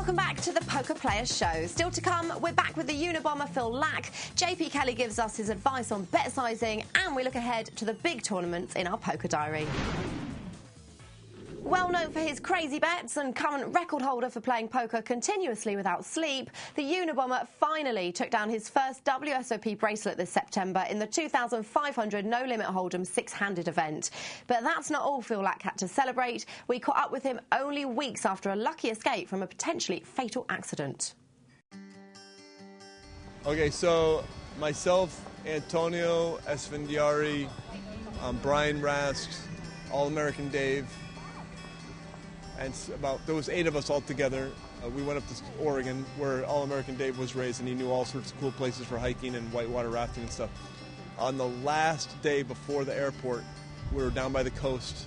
Welcome back to the PokerPlayer show. Still to come, we're back with the Unabomber Phil Lack. JP Kelly gives us his advice on bet sizing, and we look ahead to the big tournaments in our poker diary. Well known for his crazy bets and current record holder for playing poker continuously without sleep, the Unabomber finally took down his first WSOP bracelet this September in the 2,500 No Limit Hold'em six-handed event. But that's not all Phil Lack had to celebrate. We caught up with him only weeks after a lucky escape from a potentially fatal accident. Okay, so myself, Antonio Esfandiari, Brian Rasks, All-American Dave, and there was 8 of us all together. We went up to Oregon, where All-American Dave was raised, and he knew all sorts of cool places for hiking and whitewater rafting and stuff. On the last day before the airport, we were down by the coast.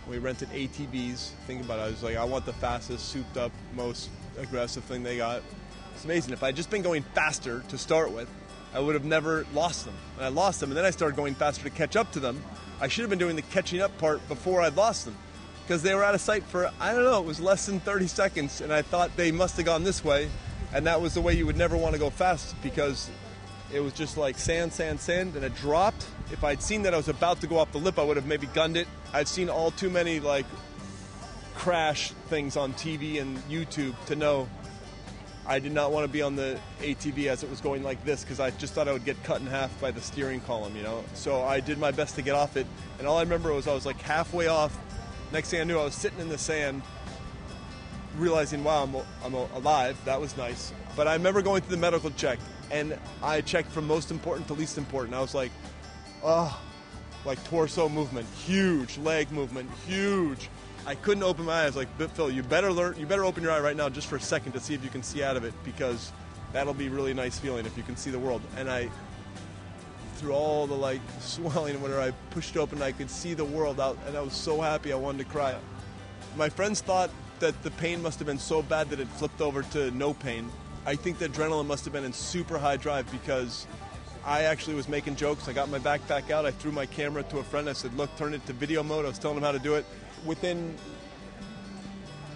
We rented ATVs. Think about it. I was like, I want the fastest, souped-up, most aggressive thing they got. It's amazing. If I had just been going faster to start with, I would have never lost them. And I lost them, and then I started going faster to catch up to them. I should have been doing the catching up part before I'd lost them, because they were out of sight for, I don't know, it was less than 30 seconds, and I thought they must have gone this way, and that was the way you would never want to go fast, because it was just like sand, sand, sand, and it dropped. If I'd seen that I was about to go off the lip, I would have maybe gunned it. I've seen all too many, like, crash things on TV and YouTube to know I did not want to be on the ATV as it was going like this, because I just thought I would get cut in half by the steering column, you know? So I did my best to get off it, and all I remember was I was like halfway off. Next thing I knew, I was sitting in the sand, realizing, wow, I'm alive. That was nice. But I remember going through the medical check, and I checked from most important to least important. I was like, oh, like torso movement, huge, leg movement, huge. I couldn't open my eyes. Like, Phil, you better open your eye right now just for a second to see if you can see out of it, because that'll be a really nice feeling if you can see the world. And through all the like swelling and whatever, I pushed open and I could see the world out, and I was so happy I wanted to cry. My friends thought that the pain must have been so bad that it flipped over to no pain. I think the adrenaline must have been in super high drive, because I actually was making jokes. I got my backpack out, I threw my camera to a friend, I said, look, turn it to video mode. I was telling him how to do it. Within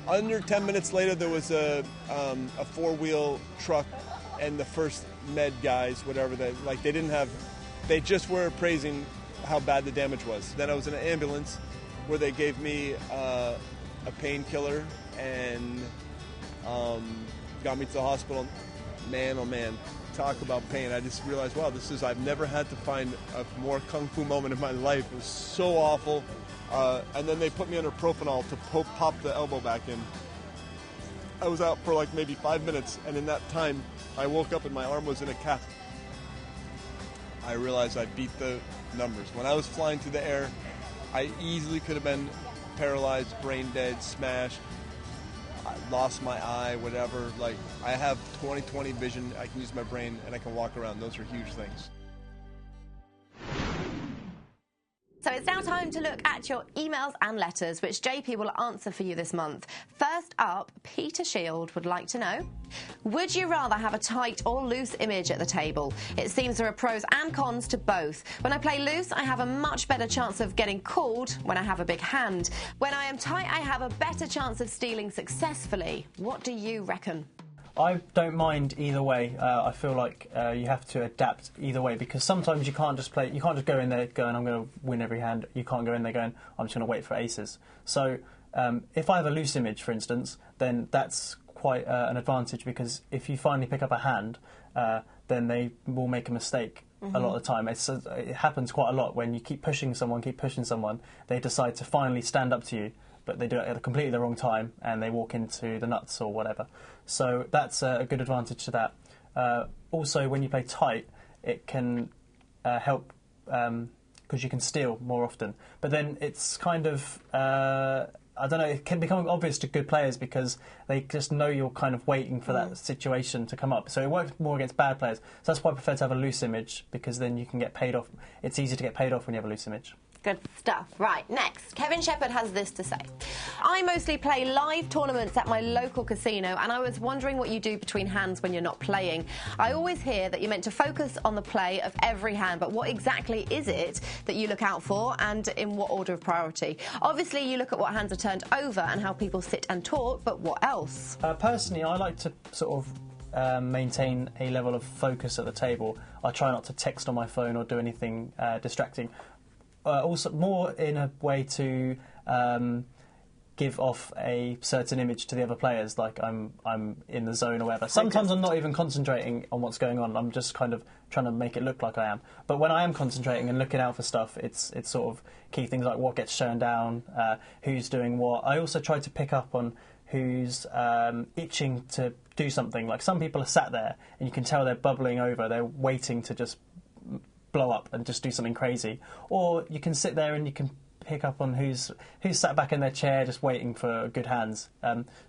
under 10 minutes later, there was a 4-wheel truck, and the first med guys, whatever, they just were appraising how bad the damage was. Then I was in an ambulance where they gave me a painkiller and got me to the hospital. Man, oh man, talk about pain. I just realized, wow, I've never had to find a more kung fu moment in my life. It was so awful. And then they put me under Propanol to pop the elbow back in. I was out for like maybe 5 minutes, and in that time, I woke up and my arm was in a cast. I realized I beat the numbers. When I was flying through the air, I easily could have been paralyzed, brain dead, smashed. I lost my eye, whatever. Like, I have 20/20 vision. I can use my brain, and I can walk around. Those are huge things. So it's now time to look at your emails and letters, which JP will answer for you this month. First up, Peter Shield would like to know, would you rather have a tight or loose image at the table? It seems there are pros and cons to both. When I play loose, I have a much better chance of getting called when I have a big hand. When I am tight, I have a better chance of stealing successfully. What do you reckon? I don't mind either way. I feel like you have to adapt either way, because sometimes you can't just go in there going, I'm going to win every hand. You can't go in there going, I'm just going to wait for aces. So if I have a loose image, for instance, then that's quite an advantage, because if you finally pick up a hand, then they will make a mistake. A lot of the time. It happens quite a lot when you keep pushing someone, they decide to finally stand up to you, but they do it at completely the wrong time, and they walk into the nuts or whatever. So that's a good advantage to that. Also, when you play tight, it can help because you can steal more often. But then it's kind of, I don't know, it can become obvious to good players because they just know you're kind of waiting for that situation to come up. So it works more against bad players. So that's why I prefer to have a loose image, because then you can get paid off. It's easy to get paid off when you have a loose image. Good stuff. Right, next. Kevin Shepherd has this to say. I mostly play live tournaments at my local casino, and I was wondering what you do between hands when you're not playing. I always hear that you're meant to focus on the play of every hand, but what exactly is it that you look out for, and in what order of priority? Obviously, you look at what hands are turned over and how people sit and talk, but what else? Personally, I like to sort of maintain a level of focus at the table. I try not to text on my phone or do anything distracting. Also, more in a way to give off a certain image to the other players, like I'm in the zone or whatever. Sometimes I'm not even concentrating on what's going on. I'm just kind of trying to make it look like I am. But when I am concentrating and looking out for stuff, it's sort of key things like what gets shown down, who's doing what. I also try to pick up on who's itching to do something. Like some people are sat there and you can tell they're bubbling over. They're waiting to just blow up and just do something crazy. Or you can sit there and you can pick up on who's sat back in their chair just waiting for good hands.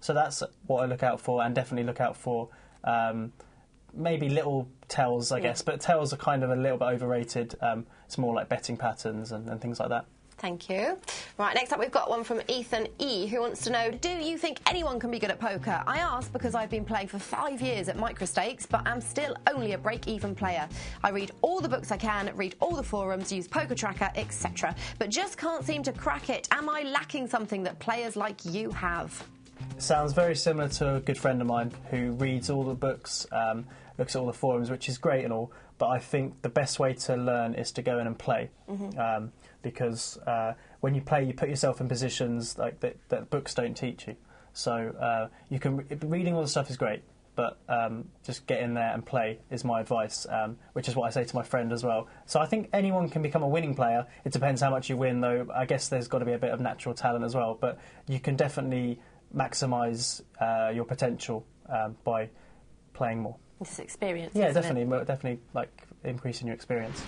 So that's what I look out for, and definitely look out for maybe little tells, I guess. But tells are kind of a little bit overrated. It's more like betting patterns and things like that. Thank you. Right, next up we've got one from Ethan E, who wants to know, do you think anyone can be good at poker? I ask because I've been playing for 5 years at microstakes, but am still only a break-even player. I read all the books I can, read all the forums, use Poker Tracker, etc., but just can't seem to crack it. Am I lacking something that players like you have? Sounds very similar to a good friend of mine who reads all the books, looks at all the forums, which is great and all, but I think the best way to learn is to go in and play. Because when you play, you put yourself in positions like that books don't teach you. So you can reading all the stuff is great, but just get in there and play is my advice, which is what I say to my friend as well. So I think anyone can become a winning player. It depends how much you win, though. I guess there's got to be a bit of natural talent as well, but you can definitely maximise your potential by playing more. This experience. Yeah, definitely like increasing your experience.